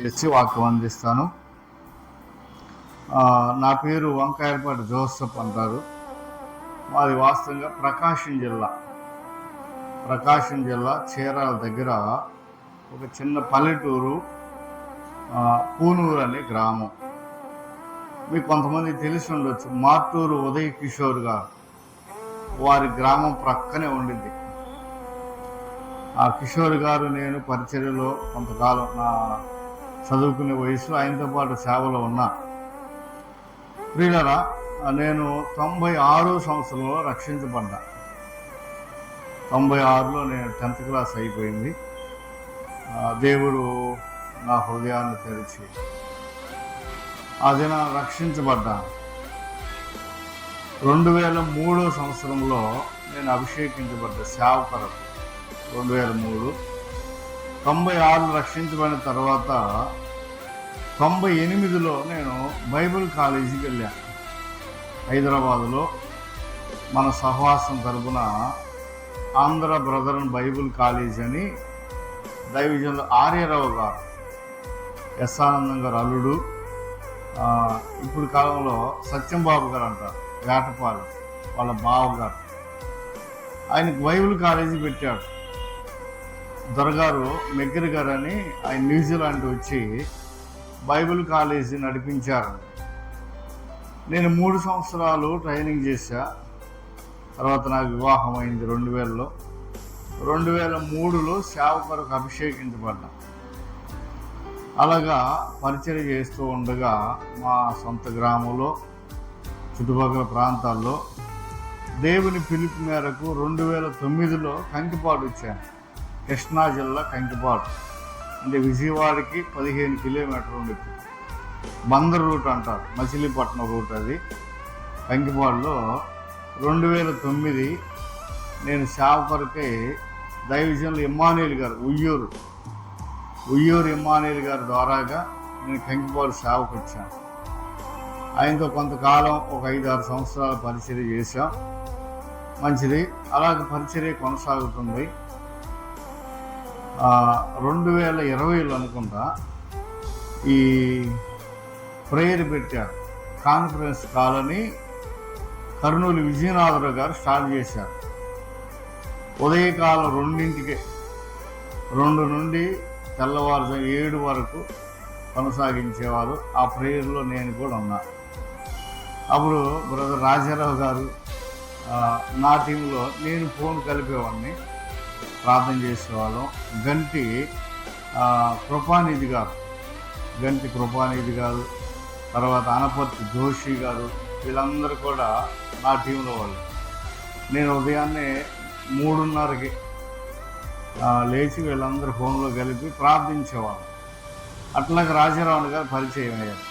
చేసి వాక్యం అందిస్తాను. నా పేరు వంకాయలపాటి జోసెఫ్ అంటారు. మాది వాస్తవంగా ప్రకాశం జిల్లా చీరాల దగ్గర ఒక చిన్న పల్లెటూరు, పూనూరు అనే గ్రామం. మీకు కొంతమంది తెలిసి ఉండొచ్చు, మార్టూరు ఉదయ్ కిషోర్ గారు, వారి గ్రామం ప్రక్కనే ఉండింది. ఆ కిషోర్ గారు నేను పరిచర్యలో కొంతకాలం నా చదువుకునే వయసులో ఆయనతో పాటు సేవలో ఉన్నా. ప్రియులరా, నేను 96 సంవత్సరంలో రక్షించబడ్డా. 96లో నేను 10th క్లాస్ అయిపోయింది. దేవుడు నా హృదయాన్ని తెరిచి ఆ దినాన్ని రక్షించబడ్డా. 2003 సంవత్సరంలో నేను అభిషేకించబడ్డా సేవకులకు. 2003 96 రక్షించబడిన తర్వాత 98లో నేను బైబిల్ కాలేజీకి వెళ్ళాను. హైదరాబాదులో మన సహవాసం తరపున ఆంధ్ర బ్రదరన్ బైబిల్ కాలేజ్ అని దైవజనులు ఆర్యరావు గారు, ఎస్ ఆనందం గారు అల్లుడు, ఇప్పుడు కాలంలో సత్యంబాబు గారు అంటారు, వేటపాలెం వాళ్ళ బావగారు, ఆయనకు బైబిల్ కాలేజీ పెట్టాడు. దొరగారు మెగ్గర్ గారు అని ఆయన న్యూజిలాండ్ వచ్చి బైబిల్ కాలేజీ నడిపించారు. నేను 3 సంవత్సరాలు ట్రైనింగ్ చేశా. తర్వాత నాకు వివాహం అయింది 2000లో. 2003లో సేవకులకు అభిషేకించబడ్డా. అలాగా పరిచర్య చేస్తూ ఉండగా మా సొంత గ్రామంలో, చుట్టుపక్కల ప్రాంతాల్లో దేవుని పిలుపు మేరకు 2009లో కంకిపాడు వచ్చాను. కృష్ణా జిల్లా కంకిపాడు అంటే విజయవాడకి 15 కిలోమీటర్లు ఉండేది. బందర్ రూట్ అంటారు, మచిలీపట్నం రూట్ అది. కంకిపాడులో 2009 నేను సేవకులకై దైవజనులు ఇమ్మానుయేల్ గారు, ఉయ్యూరు ఇమ్మానుయేల్ గారి ద్వారాగా నేను కంకిపాడు సేవకు వచ్చాను. ఆయనతో కొంతకాలం ఒక 5-6 సంవత్సరాల పరిచర్య చేశాం. మంచిది, అలాగే పరిచర్య కొనసాగుతుంది. 2020లో అనుకుంటా ఈ ప్రేయర్ పెట్టారు, కాన్ఫరెన్స్ కాలని కర్నూలు విజయనాథరావు గారు స్టార్ట్ చేశారు. ఉదయకాలం 2ంటికే, 2 నుండి తెల్లవారుజాము 7 వరకు కొనసాగించేవారు. ఆ ప్రేయర్లో నేను కూడా ఉన్నా. అప్పుడు బ్రదర్ రాజారావు గారు నా టీంలో, నేను ఫోన్ కలిపేవాడిని, ప్రార్థన చేసేవాళ్ళం. గంటి కృపానిధి గారు, తర్వాత అనపర్తి జోషి గారు, వీళ్ళందరూ కూడా నా టీంలో వాళ్ళు. నేను ఉదయాన్నే 3:30కి లేచి వీళ్ళందరూ ఫోన్లో కలిపి ప్రార్థించేవాళ్ళం. అట్లాగే రాజారావు గారు పరిచయం అయ్యారు.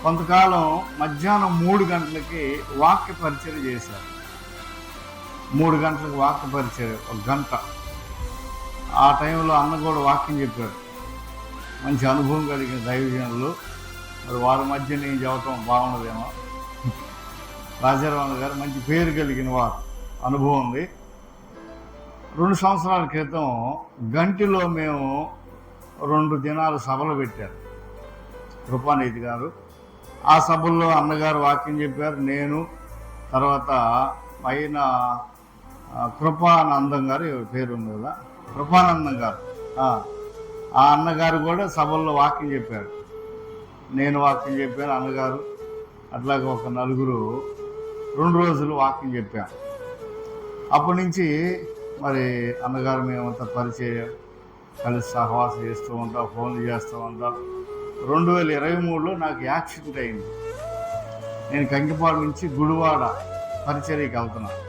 కొంతకాలం మధ్యాహ్నం 3 గంటలకి వాక్య పరిచయం చేశారు. 3 గంటలకు వాక్య పరిచయం, 1 గంట. ఆ టైంలో అన్న కూడా వాక్యం చెప్పారు. మంచి అనుభవం కలిగిన దైవజనులు. మరి వారి మధ్య నేను చెప్పటం బాగున్నదేమో. రాజారావు గారు మంచి పేరు కలిగిన వారు, అనుభవం ఉంది. 2 సంవత్సరాల క్రితం గంటిలో మేము 2 దినాలు సభలు పెట్టారు కృపానిధి గారు. ఆ సభల్లో అన్నగారు వాక్యం చెప్పారు. నేను, తర్వాత పైన కృపానందం గారు, పేరు ఉంది కదా, కృపానందం గారు, ఆ అన్నగారు కూడా సభల్లో వాక్యం చెప్పారు. నేను వాక్యం చెప్పాను, అన్నగారు, అట్లాగే ఒక 4 2 రోజులు వాక్యం చెప్పాను. అప్పటి నుంచి మరి అన్నగారు మేమంతా పరిచయం, కలిసి సహవాసం చేస్తూ ఉంటాం, ఫోన్లు చేస్తూ ఉంటాం. 2023లో నాకు యాక్సిడెంట్ అయింది. నేను కంకిపాడు నుంచి గుడివాడ పరిచర్యకి వెళ్తున్నాను.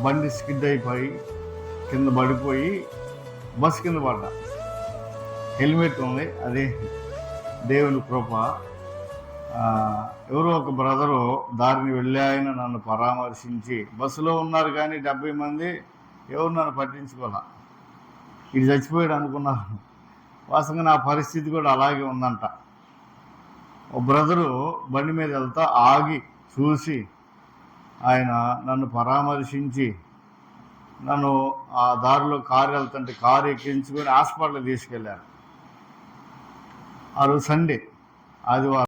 బండి స్కిడ్ అయిపోయి కింద పడిపోయి బస్సు కింద పడ్డా. హెల్మెట్ ఉంది, అదే దేవుని కృప. ఎవరో ఒక బ్రదరు దారిని వెళ్ళాయన నన్ను పరామర్శించి, బస్సులో ఉన్నారు కానీ 70 మంది, ఎవరు నన్ను పట్టించుకోలే. ఇది చచ్చిపోయాడు అనుకున్నారు. వాస్తవంగా నా పరిస్థితి కూడా అలాగే ఉందంట. ఓ బ్రదరు బండి మీద వెళ్తా ఆగి చూసి ఆయన నన్ను పరామర్శించి నన్ను ఆ దారిలో కారు వెళ్తుంటే కారు ఎక్కించుకొని హాస్పిటల్కి తీసుకెళ్ళారు. ఆ రోజు సండే, ఆదివారం.